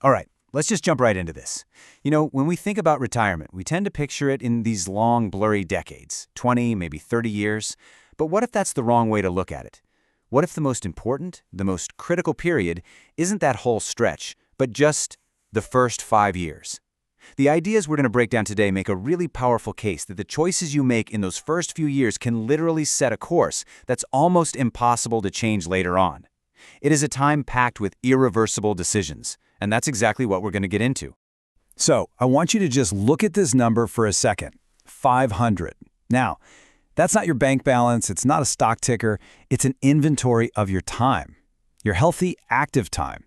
All right, let's just jump right into this. When we think about retirement, we tend to picture it in these long, blurry decades, 20, maybe 30 years. But what if that's the wrong way to look at it? What if the most important, the most critical period isn't that whole stretch, but just the first 5 years? The ideas we're going to break down today make a really powerful case that the choices you make in those first few years can literally set a course that's almost impossible to change later on. It is a time packed with irreversible decisions, and that's exactly what we're going to get into. So, I want you to just look at this number for a second. 500. Now, that's not your bank balance, it's not a stock ticker, it's an inventory of your time. Your healthy, active time.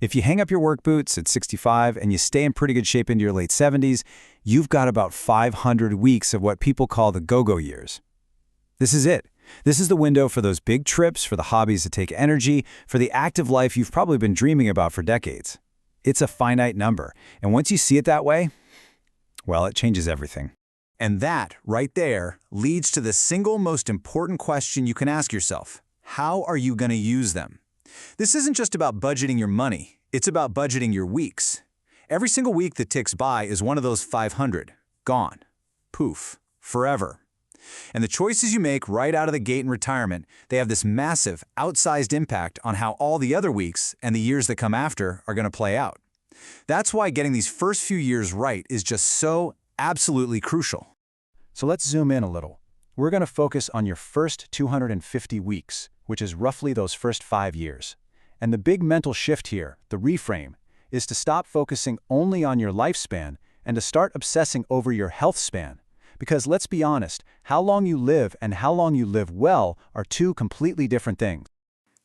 If you hang up your work boots at 65 and you stay in pretty good shape into your late 70s, you've got about 500 weeks of what people call the go-go years. This is it. This is the window for those big trips, for the hobbies that take energy, for the active life you've probably been dreaming about for decades. It's a finite number, and once you see it that way, well, it changes everything. And that, right there, leads to the single most important question you can ask yourself. How are you going to use them? This isn't just about budgeting your money. It's about budgeting your weeks. Every single week that ticks by is one of those 500. Gone. Poof. Forever. And the choices you make right out of the gate in retirement, they have this massive, outsized impact on how all the other weeks and the years that come after are going to play out. That's why getting these first few years right is just so absolutely crucial. So let's zoom in a little. We're going to focus on your first 250 weeks, which is roughly those first 5 years. And the big mental shift here, the reframe, is to stop focusing only on your lifespan and to start obsessing over your health span. Because let's be honest, how long you live and how long you live well are two completely different things.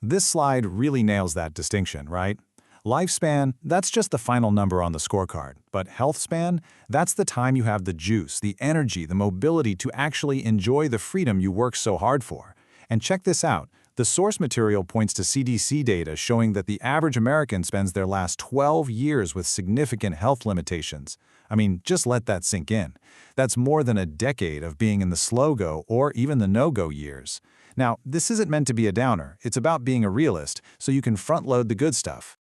This slide really nails that distinction, right? Lifespan, that's just the final number on the scorecard. But health span, that's the time you have the juice, the energy, the mobility to actually enjoy the freedom you work so hard for. And check this out. The source material points to CDC data showing that the average American spends their last 12 years with significant health limitations. I mean, just let that sink in. That's more than a decade of being in the slow-go or even the no-go years. Now, this isn't meant to be a downer. It's about being a realist so you can front-load the good stuff.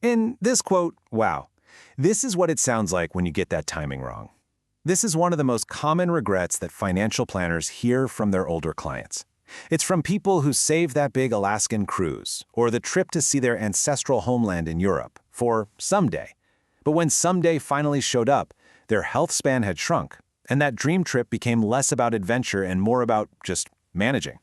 In this quote, wow, this is what it sounds like when you get that timing wrong. This is one of the most common regrets that financial planners hear from their older clients. It's from people who saved that big Alaskan cruise or the trip to see their ancestral homeland in Europe for someday. But when someday finally showed up, their health span had shrunk, and that dream trip became less about adventure and more about just managing.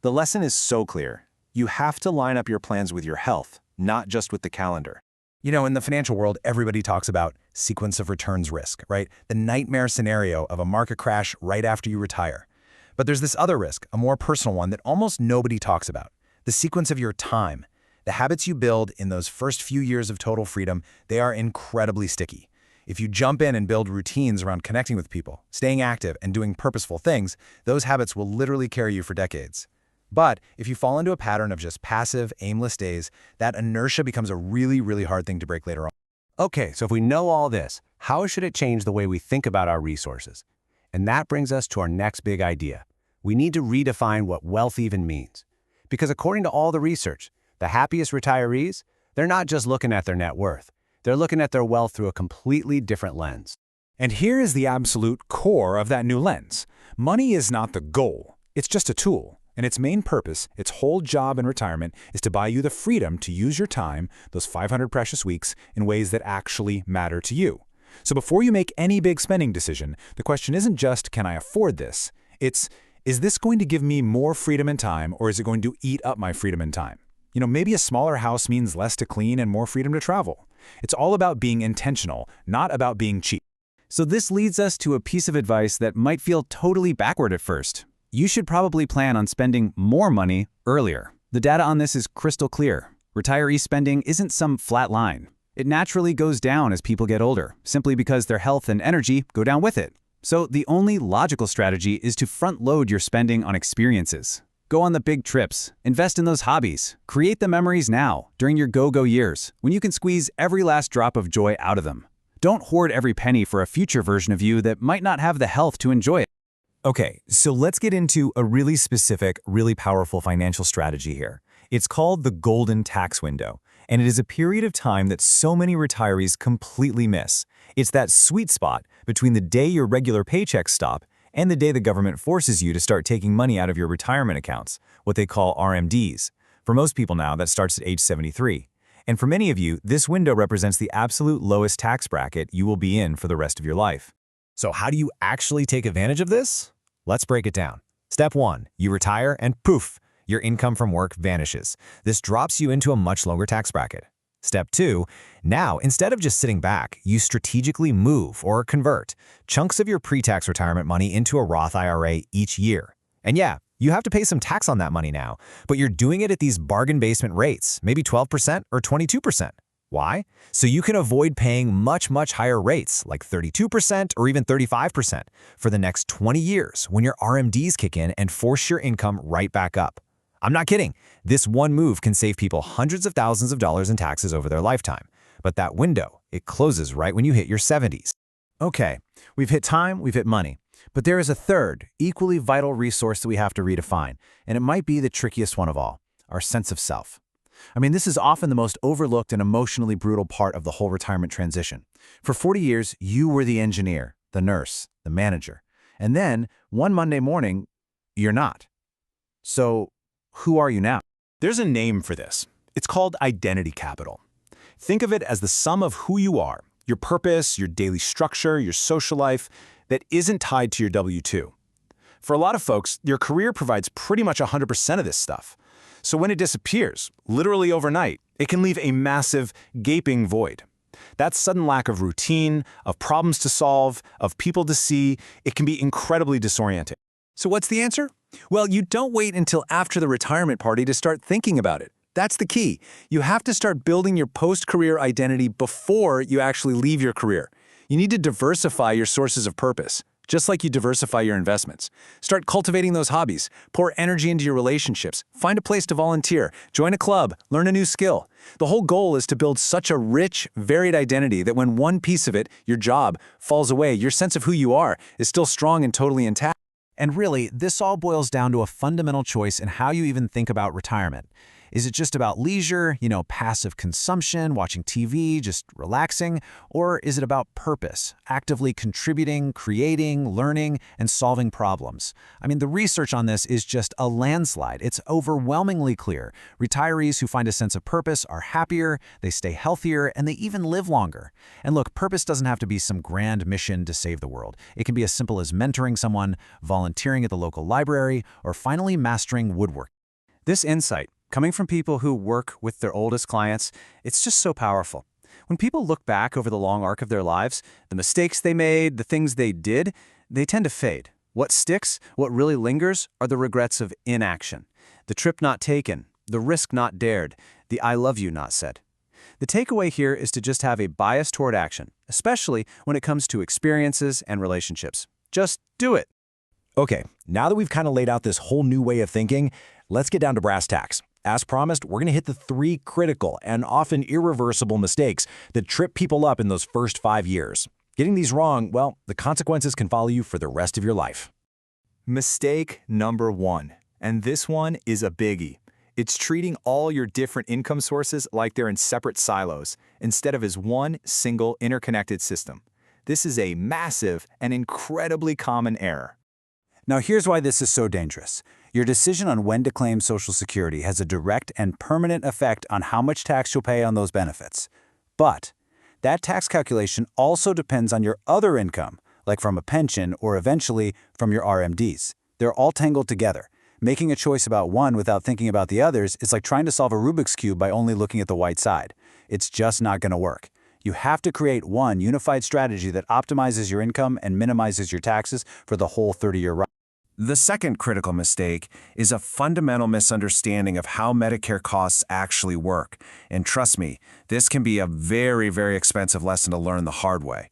The lesson is so clear. You have to line up your plans with your health, not just with the calendar. In the financial world, everybody talks about sequence of returns risk, right? The nightmare scenario of a market crash right after you retire. But there's this other risk, a more personal one that almost nobody talks about, the sequence of your time. The habits you build in those first few years of total freedom, they are incredibly sticky. If you jump in and build routines around connecting with people, staying active, and doing purposeful things, those habits will literally carry you for decades. But if you fall into a pattern of just passive, aimless days, that inertia becomes a really, really hard thing to break later on. Okay, so if we know all this, how should it change the way we think about our resources? And that brings us to our next big idea. We need to redefine what wealth even means. Because according to all the research, the happiest retirees, they're not just looking at their net worth. They're looking at their wealth through a completely different lens. And here is the absolute core of that new lens. Money is not the goal. It's just a tool. And its main purpose, its whole job in retirement, is to buy you the freedom to use your time, those 500 precious weeks, in ways that actually matter to you. So before you make any big spending decision, the question isn't just, can I afford this? It's, is this going to give me more freedom and time, or is it going to eat up my freedom and time? Maybe a smaller house means less to clean and more freedom to travel. It's all about being intentional, not about being cheap. So this leads us to a piece of advice that might feel totally backward at first. You should probably plan on spending more money earlier. The data on this is crystal clear. Retiree spending isn't some flat line. It naturally goes down as people get older, simply because their health and energy go down with it. So the only logical strategy is to front-load your spending on experiences. Go on the big trips, invest in those hobbies, create the memories now, during your go-go years, when you can squeeze every last drop of joy out of them. Don't hoard every penny for a future version of you that might not have the health to enjoy it. Okay, so let's get into a really specific, really powerful financial strategy here. It's called the golden tax window, And it is a period of time that so many retirees completely miss. It's that sweet spot between the day your regular paychecks stop and the day the government forces you to start taking money out of your retirement accounts, what they call RMDs. For most people now, that starts at age 73. And for many of you, this window represents the absolute lowest tax bracket you will be in for the rest of your life. So how do you actually take advantage of this? Let's break it down. Step 1, you retire and poof, your income from work vanishes. This drops you into a much lower tax bracket. Step 2, now instead of just sitting back, you strategically move or convert chunks of your pre-tax retirement money into a Roth IRA each year. And yeah, you have to pay some tax on that money now, but you're doing it at these bargain basement rates, maybe 12% or 22%. Why? So you can avoid paying much higher rates, like 32% or even 35%, for the next 20 years when your RMDs kick in and force your income right back up. I'm not kidding. This one move can save people hundreds of thousands of dollars in taxes over their lifetime. But that window, it closes right when you hit your 70s. Okay, we've hit time, we've hit money. But there is a third, equally vital resource that we have to redefine, and it might be the trickiest one of all, our sense of self. I mean, this is often the most overlooked and emotionally brutal part of the whole retirement transition. For 40 years, you were the engineer, the nurse, the manager. And then, one Monday morning, you're not. So, who are you now? There's a name for this. It's called identity capital. Think of it as the sum of who you are, your purpose, your daily structure, your social life, that isn't tied to your W-2. For a lot of folks, your career provides pretty much 100% of this stuff. So when it disappears, literally overnight, it can leave a massive, gaping void. That sudden lack of routine, of problems to solve, of people to see, it can be incredibly disorienting. So what's the answer? Well, you don't wait until after the retirement party to start thinking about it. That's the key. You have to start building your post-career identity before you actually leave your career. You need to diversify your sources of purpose, just like you diversify your investments. Start cultivating those hobbies, pour energy into your relationships, find a place to volunteer, join a club, learn a new skill. The whole goal is to build such a rich, varied identity that when one piece of it, your job, falls away, your sense of who you are is still strong and totally intact. And really, this all boils down to a fundamental choice in how you even think about retirement. Is it just about leisure, passive consumption, watching TV, just relaxing? Or is it about purpose, actively contributing, creating, learning, and solving problems? I mean, the research on this is just a landslide. It's overwhelmingly clear. Retirees who find a sense of purpose are happier, they stay healthier, and they even live longer. And look, purpose doesn't have to be some grand mission to save the world. It can be as simple as mentoring someone, volunteering at the local library, or finally mastering woodwork. This insight, coming from people who work with their oldest clients, it's just so powerful. When people look back over the long arc of their lives, the mistakes they made, the things they did, they tend to fade. What sticks, what really lingers, are the regrets of inaction. The trip not taken, the risk not dared, the I love you not said. The takeaway here is to just have a bias toward action, especially when it comes to experiences and relationships. Just do it. Okay, now that we've kind of laid out this whole new way of thinking, let's get down to brass tacks. As promised, we're going to hit the 3 critical and often irreversible mistakes that trip people up in those first 5 years. Getting these wrong, well, the consequences can follow you for the rest of your life. Mistake number 1, and this one is a biggie. It's treating all your different income sources like they're in separate silos, instead of as one single interconnected system. This is a massive and incredibly common error. Now here's why this is so dangerous. Your decision on when to claim Social Security has a direct and permanent effect on how much tax you'll pay on those benefits. But that tax calculation also depends on your other income, like from a pension or eventually from your RMDs. They're all tangled together. Making a choice about one without thinking about the others is like trying to solve a Rubik's Cube by only looking at the white side. It's just not going to work. You have to create one unified strategy that optimizes your income and minimizes your taxes for the whole 30-year run. The second critical mistake is a fundamental misunderstanding of how Medicare costs actually work. And trust me, this can be a very, very expensive lesson to learn the hard way.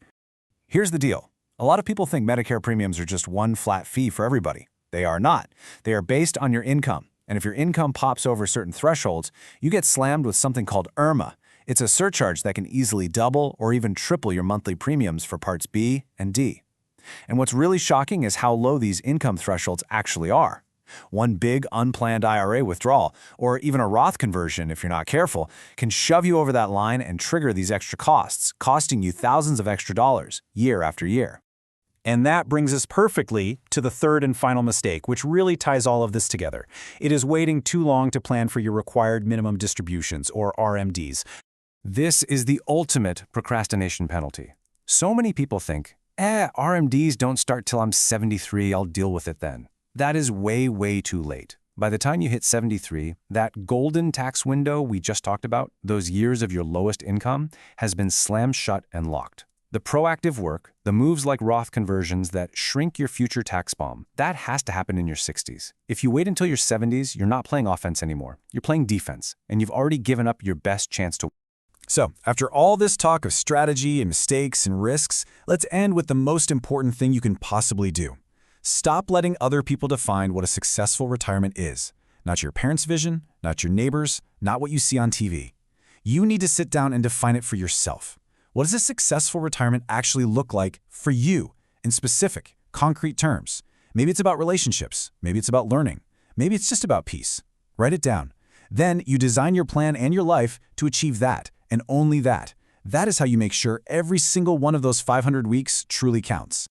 Here's the deal. A lot of people think Medicare premiums are just one flat fee for everybody. They are not. They are based on your income. And if your income pops over certain thresholds, you get slammed with something called IRMA. It's a surcharge that can easily double or even triple your monthly premiums for Parts B and D. And what's really shocking is how low these income thresholds actually are. One big unplanned IRA withdrawal, or even a Roth conversion if you're not careful, can shove you over that line and trigger these extra costs, costing you thousands of extra dollars year after year. And that brings us perfectly to the third and final mistake, which really ties all of this together. It is waiting too long to plan for your required minimum distributions, or RMDs. This is the ultimate procrastination penalty. So many people think, RMDs don't start till I'm 73, I'll deal with it then. That is way, way too late. By the time you hit 73, that golden tax window we just talked about, those years of your lowest income, has been slammed shut and locked. The proactive work, the moves like Roth conversions that shrink your future tax bomb, that has to happen in your 60s. If you wait until your 70s, you're not playing offense anymore. You're playing defense, and you've already given up your best chance to. So, after all this talk of strategy and mistakes and risks, let's end with the most important thing you can possibly do. Stop letting other people define what a successful retirement is. Not your parents' vision, not your neighbors, not what you see on TV. You need to sit down and define it for yourself. What does a successful retirement actually look like for you in specific, concrete terms? Maybe it's about relationships. Maybe it's about learning. Maybe it's just about peace. Write it down. Then you design your plan and your life to achieve that, and only that. That is how you make sure every single one of those 500 weeks truly counts.